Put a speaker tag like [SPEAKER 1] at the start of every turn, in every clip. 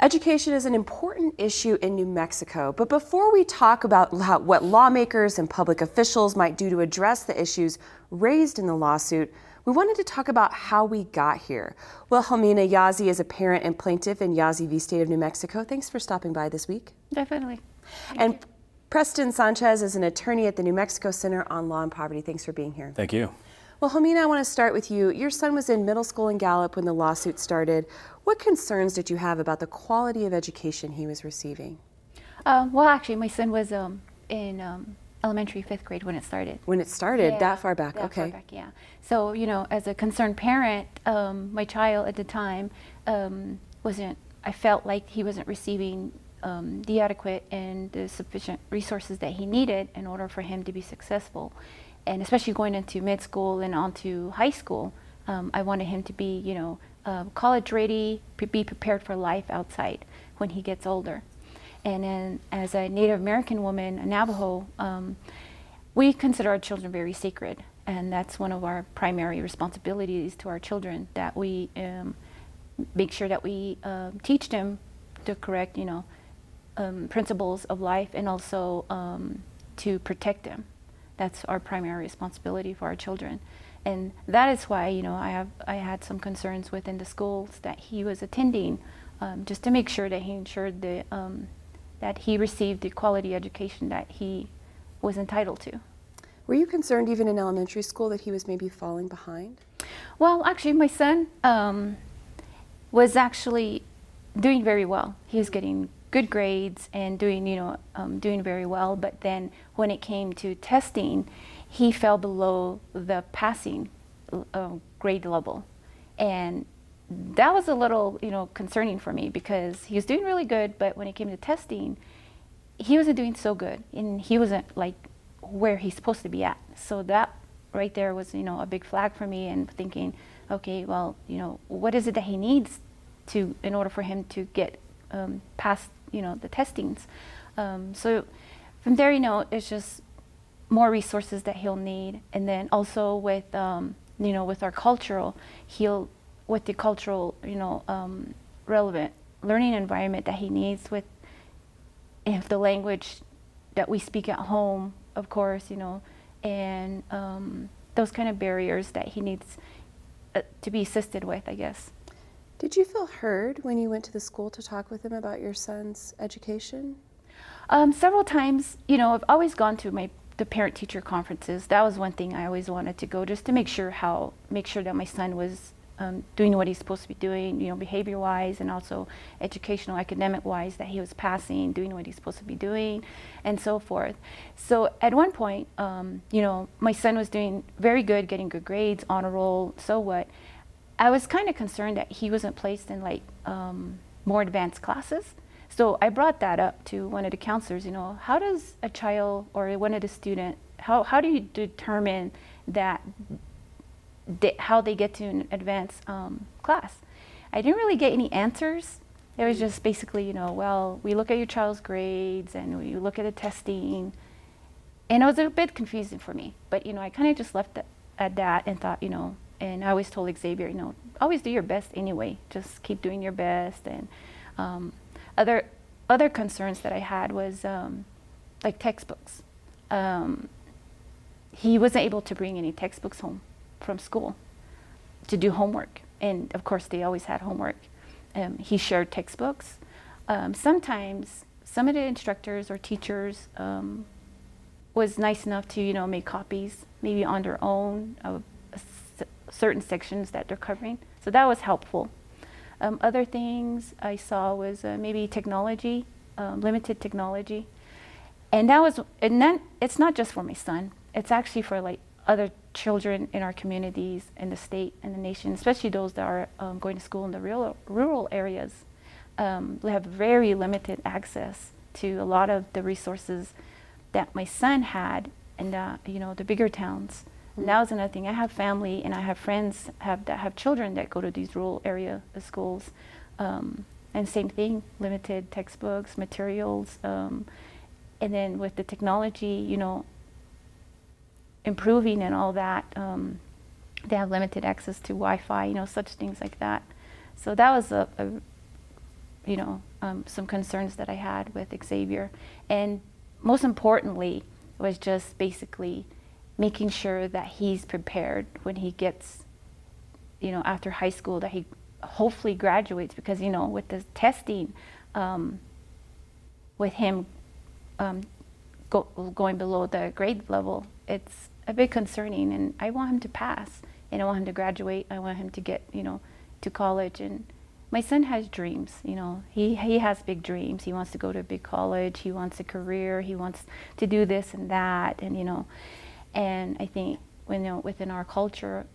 [SPEAKER 1] Education is an important issue in New Mexico, but before we talk about what lawmakers and public officials might do to address the issues raised in the lawsuit, we wanted to talk about how we got here. Wilhelmina Yazzie is a parent and plaintiff in Yazzie v. State of New Mexico. Thanks for stopping by this week.
[SPEAKER 2] Definitely.
[SPEAKER 1] And Preston Sanchez is an attorney at the New Mexico Center on Law and Poverty. Thanks for being here.
[SPEAKER 3] Thank you.
[SPEAKER 1] Well, Wilhelmina, I want to start with you. Your son was in middle school in Gallup when the lawsuit started. What concerns did you have about the quality of education he was receiving?
[SPEAKER 2] Well, actually, my son was in elementary 5th grade when it started.
[SPEAKER 1] When it started,
[SPEAKER 2] Yeah,
[SPEAKER 1] that far back,
[SPEAKER 2] that
[SPEAKER 1] okay.
[SPEAKER 2] far back, yeah. So, you know, as a concerned parent, my child at the time I felt like he wasn't receiving the adequate and the sufficient resources that he needed in order for him to be successful. And especially going into mid-school and on to high school, I wanted him to be, you know, college ready, be prepared for life outside when he gets older. And then as a Native American woman, a Navajo, we consider our children very sacred. And that's one of our primary responsibilities to our children, that we make sure that we teach them the correct, you know, principles of life, and also to protect them. That's our primary responsibility for our children. And that is why, you know, I had some concerns within the schools that he was attending, just to make sure that he ensured that he received the quality education that he was entitled to.
[SPEAKER 1] Were you concerned even in elementary school that he was maybe falling behind?
[SPEAKER 2] Well, actually, my son was actually doing very well. He was getting good grades and doing, you know, doing very well. But then when it came to testing, he fell below the passing grade level, and that was a little, you know, concerning for me, because he was doing really good, but when it came to testing, he wasn't doing so good, and he wasn't like where he's supposed to be at. So that right there was, you know, a big flag for me, and thinking, okay, well, you know, what is it that he needs in order for him to get past, you know, the testings. So from there, you know, it's just more resources that he'll need, and then also with you know, with our cultural, with the cultural, you know, relevant learning environment that he needs, with if the language that we speak at home, of course, you know, and those kind of barriers that he needs to be assisted with, I guess.
[SPEAKER 1] Did you feel heard when you went to the school to talk with him about your son's education?
[SPEAKER 2] Several times, you know, I've always gone to the parent-teacher conferences. That was one thing I always wanted to go, just to make sure that my son was doing what he's supposed to be doing, you know, behavior-wise, and also educational, academic-wise, that he was passing, doing what he's supposed to be doing, and so forth. So at one point, you know, my son was doing very good, getting good grades, honor roll, so what. I was kind of concerned that he wasn't placed in like more advanced classes. So I brought that up to one of the counselors, you know, how does a child or one of the students, how do you determine that how they get to an advanced class? I didn't really get any answers. It was just basically, you know, well, we look at your child's grades and we look at the testing. And it was a bit confusing for me. But, you know, I kind of just left it at that and thought, you know, and I always told Xavier, you know, always do your best anyway. Just keep doing your best. And other concerns that I had was like textbooks. He wasn't able to bring any textbooks home from school to do homework. And of course, they always had homework. He shared textbooks. Sometimes some of the instructors or teachers was nice enough to, you know, make copies, maybe on their own, of certain sections that they're covering. So that was helpful. Other things I saw was maybe technology, limited technology. And then it's not just for my son, it's actually for like other children in our communities, in the state and the nation, especially those that are going to school in the rural areas. We have very limited access to a lot of the resources that my son had in you know, the bigger towns. And that was another thing. I have family and I have friends that have children that go to these rural area schools. And same thing, limited textbooks, materials. And then with the technology, you know, improving and all that, they have limited access to Wi-Fi, you know, such things like that. So that was a some concerns that I had with Xavier. And most importantly was just basically making sure that he's prepared when he gets, after high school, that he hopefully graduates, because, with the testing, with him going below the grade level, it's a bit concerning, and I want him to pass, and I want him to graduate. I want him to get, to college. And my son has dreams, he has big dreams. He wants to go to a big college. He wants a career. He wants to do this and that, and, and I think, within our culture,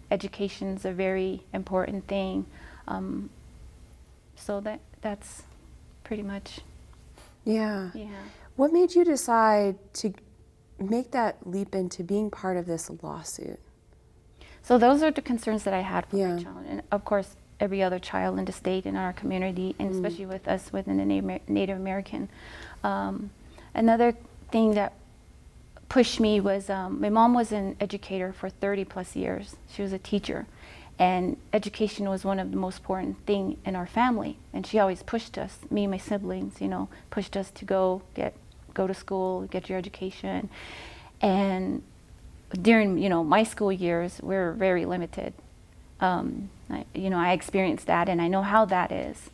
[SPEAKER 2] education's a very important thing. So that's pretty much.
[SPEAKER 1] Yeah.
[SPEAKER 2] Yeah.
[SPEAKER 1] What made you decide to make that leap into being part of this lawsuit?
[SPEAKER 2] So those are the concerns that I had for
[SPEAKER 1] Yeah.
[SPEAKER 2] my child, and of course every other child in the state, in our community, and especially with us within the Native American. Another thing that pushed me was my mom was an educator for 30 plus years. She was a teacher, and education was one of the most important thing in our family. And she always pushed us, me and my siblings, pushed us to go to school, get your education. And during my school years, we were very limited. I experienced that, and I know how that is.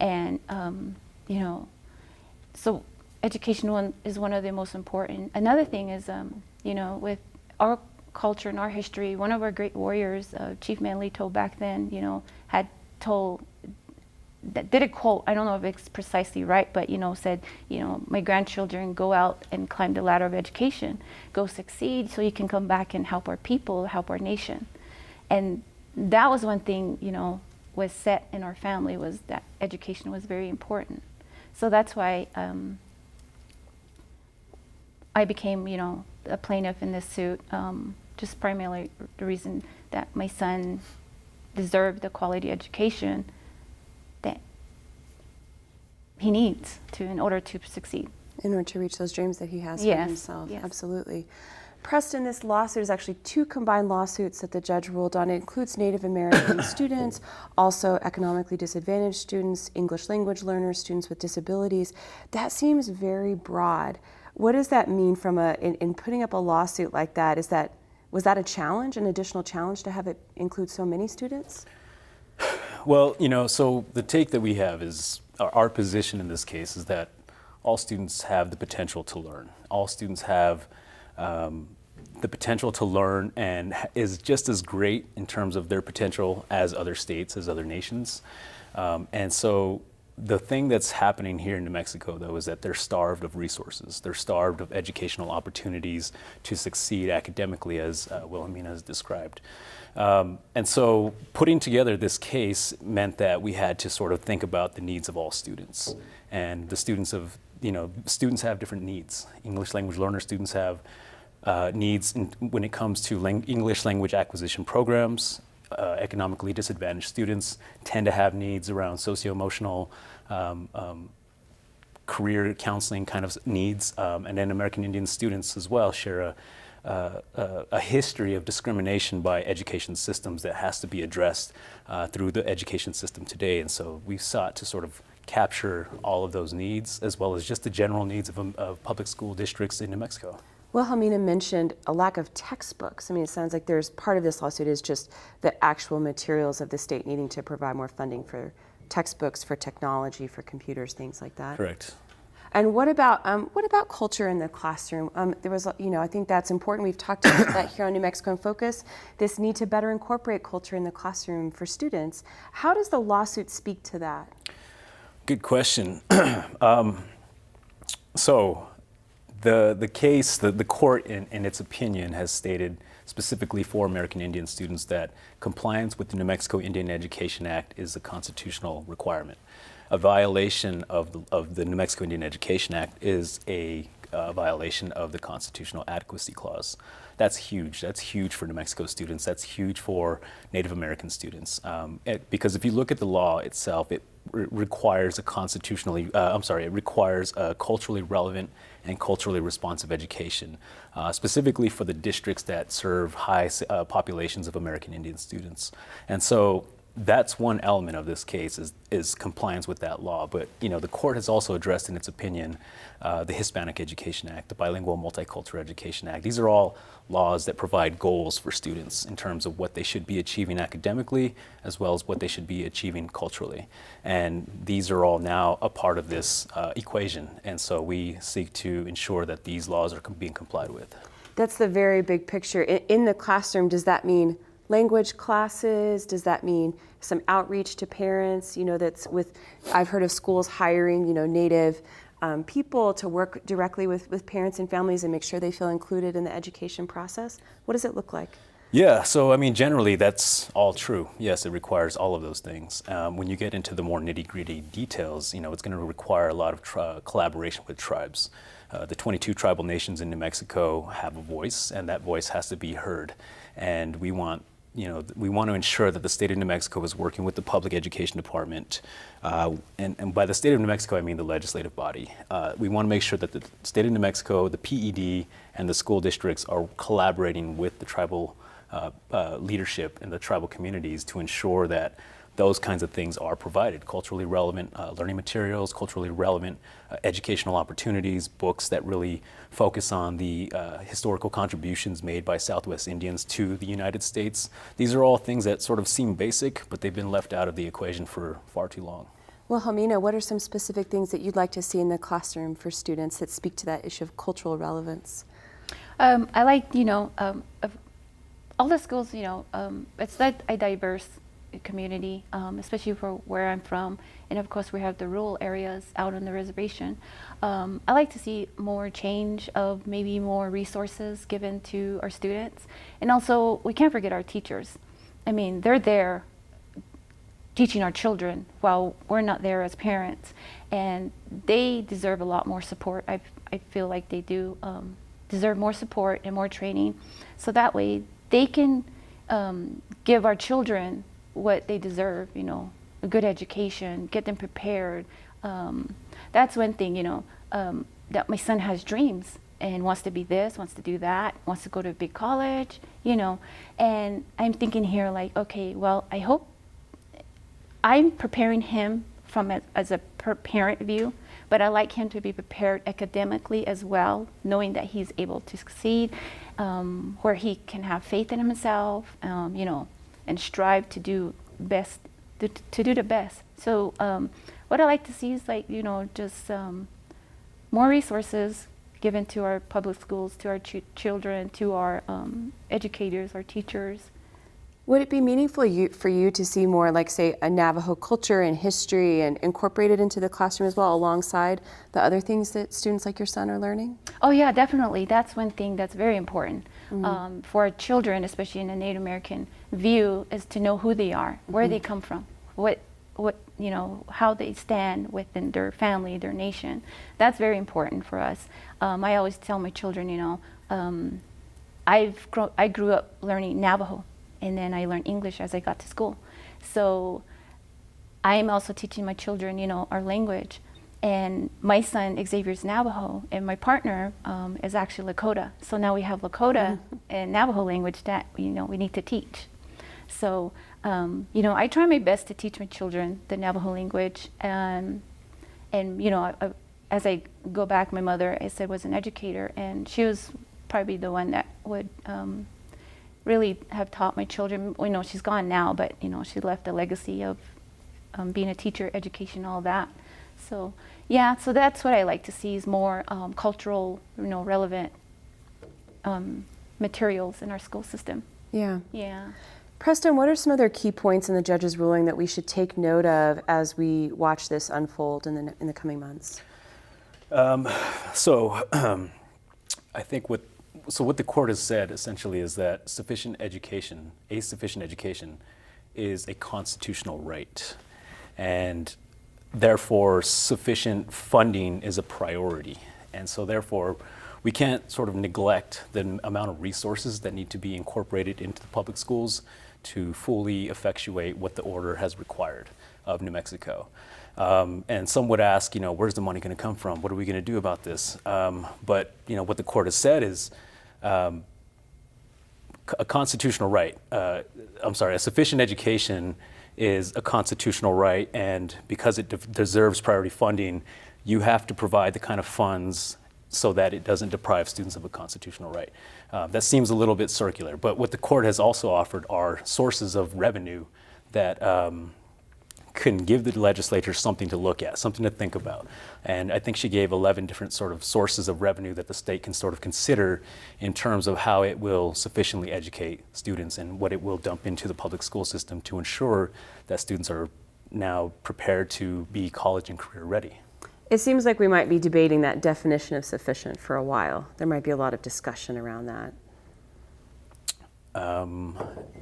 [SPEAKER 2] And so education is one of the most important. Another thing is, with our culture and our history, one of our great warriors, Chief Manley told back then, had told, that did a quote, I don't know if it's precisely right, but, said, my grandchildren, go out and climb the ladder of education, go succeed so you can come back and help our people, help our nation. And that was one thing, was set in our family, was that education was very important. So that's why I became, a plaintiff in this suit, just primarily the reason that my son deserved the quality education that he needs in order to succeed.
[SPEAKER 1] In order to reach those dreams that he has for
[SPEAKER 2] Yes,
[SPEAKER 1] himself.
[SPEAKER 2] yes.
[SPEAKER 1] Absolutely. Preston, this lawsuit is actually 2 combined lawsuits that the judge ruled on. It includes Native American students, also economically disadvantaged students, English language learners, students with disabilities. That seems very broad. What does that mean in putting up a lawsuit like that? Was that a challenge, an additional challenge to have it include so many students?
[SPEAKER 3] Well, so the take that we have is, our position in this case is that all students have the potential to learn. All students have the potential to learn and is just as great in terms of their potential as other states, as other nations. And so the thing that's happening here in New Mexico, though, is that they're starved of resources. They're starved of educational opportunities to succeed academically, as Wilhelmina has described. And so putting together this case meant that we had to sort of think about the needs of all students. And the students students have different needs. English language learner students have needs when it comes to English language acquisition programs. Economically disadvantaged students tend to have needs around socio-emotional, career counseling kind of needs. And then American Indian students as well share a history of discrimination by education systems that has to be addressed through the education system today. And so we sought to sort of capture all of those needs, as well as just the general needs of public school districts in New Mexico.
[SPEAKER 1] Wilhelmina mentioned a lack of textbooks. I mean, it sounds like there's part of this lawsuit is just the actual materials of the state needing to provide more funding for textbooks, for technology, for computers, things like that.
[SPEAKER 3] Correct.
[SPEAKER 1] And what about culture in the classroom? There was, I think that's important. We've talked about that here on New Mexico in Focus. This need to better incorporate culture in the classroom for students. How does the lawsuit speak to that?
[SPEAKER 3] Good question. So the case, the court in its opinion has stated specifically for American Indian students that compliance with the New Mexico Indian Education Act is a constitutional requirement. A violation of the New Mexico Indian Education Act is a violation of the Constitutional Adequacy Clause. That's huge. That's huge for New Mexico students. That's huge for Native American students. Because if you look at the law itself, it requires it requires a culturally relevant and culturally responsive education, specifically for the districts that serve high populations of American Indian students. And so that's one element of this case is compliance with that law. But the court has also addressed in its opinion the Hispanic Education Act, the Bilingual Multicultural Education Act. These are all laws that provide goals for students in terms of what they should be achieving academically as well as what they should be achieving culturally. And these are all now a part of this equation. And so we seek to ensure that these laws are being complied with.
[SPEAKER 1] That's the very big picture. In the classroom, does that mean language classes? Does that mean some outreach to parents? I've heard of schools hiring, native people to work directly with parents and families and make sure they feel included in the education process. What does it look like?
[SPEAKER 3] Yeah, so generally that's all true. Yes, it requires all of those things. When you get into the more nitty-gritty details, it's going to require a lot of collaboration with tribes. The 22 tribal nations in New Mexico have a voice, and that voice has to be heard. And we want to ensure that the state of New Mexico is working with the public education department. And by the state of New Mexico, I mean the legislative body. We want to make sure that the state of New Mexico, the PED, and the school districts are collaborating with the tribal leadership and the tribal communities to ensure that those kinds of things are provided. Culturally relevant learning materials, culturally relevant educational opportunities, books that really focus on the historical contributions made by Southwest Indians to the United States. These are all things that sort of seem basic, but they've been left out of the equation for far too long.
[SPEAKER 1] Well, Helmina, what are some specific things that you'd like to see in the classroom for students that speak to that issue of cultural relevance?
[SPEAKER 2] I like, all the schools, it's that a diverse community, especially for where I'm from. And of course, we have the rural areas out on the reservation. I like to see more change of maybe more resources given to our students. And also, we can't forget our teachers. I mean, they're there teaching our children while we're not there as parents. And they deserve a lot more support. I feel like they do deserve more support and more training. So that way, they can give our children what they deserve, a good education, get them prepared. That's one thing, that my son has dreams and wants to be this, wants to do that, wants to go to a big college, and I'm thinking here like, okay, well, I hope I'm preparing him as a parent view, but I like him to be prepared academically as well, knowing that he's able to succeed, where he can have faith in himself, and strive to do best, to do the best. So what I like to see is like, just more resources given to our public schools, to our children, to our educators, our teachers.
[SPEAKER 1] Would it be meaningful for you to see more, like, say, a Navajo culture and history and incorporated into the classroom as well, alongside the other things that students like your son are learning?
[SPEAKER 2] Oh yeah, definitely. That's one thing that's very important for our children, especially in a Native American view, is to know who they are, where they come from, what how they stand within their family, their nation. That's very important for us. I always tell my children, I grew up learning Navajo. And then I learned English as I got to school. So I'm also teaching my children, our language. And my son, Xavier's Navajo, and my partner is actually Lakota. So now we have Lakota and Navajo language that, we need to teach. So, I try my best to teach my children the Navajo language. And as I go back, my mother, I said, was an educator, and she was probably the one that would really have taught my children. She's gone now, but she left a legacy of being a teacher, education, all that. So yeah, so that's what I like to see is more cultural, relevant materials in our school system.
[SPEAKER 1] Yeah.
[SPEAKER 2] Yeah.
[SPEAKER 1] Preston, what are some other key points in the judge's ruling that we should take note of as we watch this unfold in the coming months?
[SPEAKER 3] I think what the court has said essentially is that sufficient education is a constitutional right, and therefore sufficient funding is a priority. And so therefore we can't sort of neglect the amount of resources that need to be incorporated into the public schools to fully effectuate what the order has required of New Mexico. And some would ask, where's the money going to come from? What are we going to do about this? But what the court has said is a constitutional right. A sufficient education is a constitutional right, and because it deserves priority funding, you have to provide the kind of funds so that it doesn't deprive students of a constitutional right. That seems a little bit circular, but what the court has also offered are sources of revenue that can give the legislature something to look at, something to think about. And I think she gave 11 different sort of sources of revenue that the state can sort of consider in terms of how it will sufficiently educate students and what it will dump into the public school system to ensure that students are now prepared to be college and career ready.
[SPEAKER 1] It seems like we might be debating that definition of sufficient for a while. There might be a lot of discussion around that.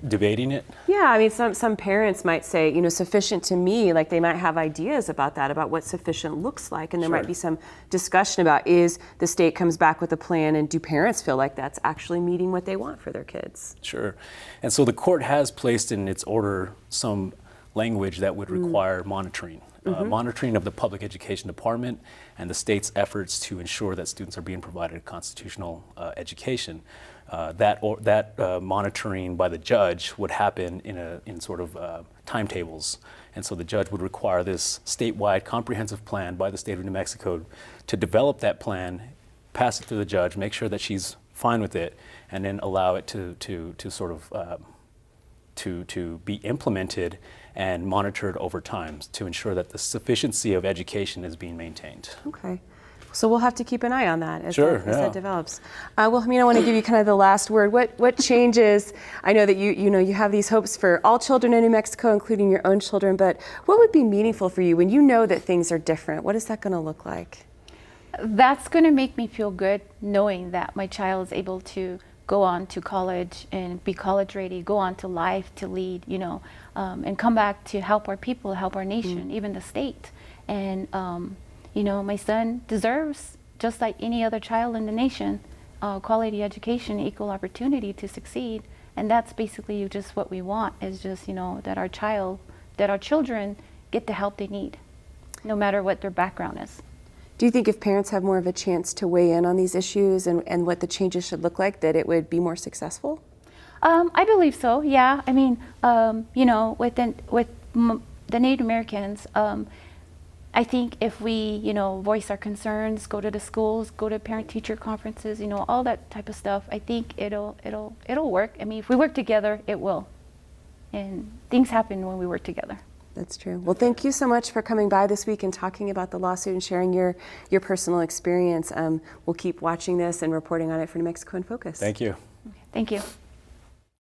[SPEAKER 3] Debating it?
[SPEAKER 1] Yeah, I mean, some parents might say, sufficient to me, like they might have ideas about that, about what sufficient looks like. And there might be some discussion about, is the state comes back with a plan, and do parents feel like that's actually meeting what they want for their kids?
[SPEAKER 3] Sure. And so the court has placed in its order some language that would require monitoring. Monitoring of the public education department and the state's efforts to ensure that students are being provided a constitutional education. That monitoring by the judge would happen in sort of timetables, and so the judge would require this statewide comprehensive plan by the state of New Mexico to develop that plan, pass it to the judge, make sure that she's fine with it, and then allow it to sort of to be implemented and monitored over time to ensure that the sufficiency of education is being maintained.
[SPEAKER 1] Okay. So we'll have to keep an eye on that as,
[SPEAKER 3] Sure,
[SPEAKER 1] as that develops. Well, I want to give you kind of the last word. What changes? I know that you have these hopes for all children in New Mexico, including your own children, but what would be meaningful for you when you know that things are different? What is that going to look like?
[SPEAKER 2] That's going to make me feel good knowing that my child is able to go on to college and be college ready, go on to life to lead, and come back to help our people, help our nation, even the state. And my son deserves, just like any other child in the nation, quality education, equal opportunity to succeed. And that's basically just what we want, is just, that our children get the help they need, no matter what their background is.
[SPEAKER 1] Do you think if parents have more of a chance to weigh in on these issues and what the changes should look like, that it would be more successful?
[SPEAKER 2] I believe so, yeah. I mean, with the Native Americans, I think if we, voice our concerns, go to the schools, go to parent-teacher conferences, all that type of stuff, I think it'll work. I mean, if we work together, it will. And things happen when we work together.
[SPEAKER 1] That's true. Well, thank you so much for coming by this week and talking about the lawsuit and sharing your personal experience. We'll keep watching this and reporting on it for New Mexico in Focus.
[SPEAKER 3] Thank you.
[SPEAKER 2] Okay, thank you.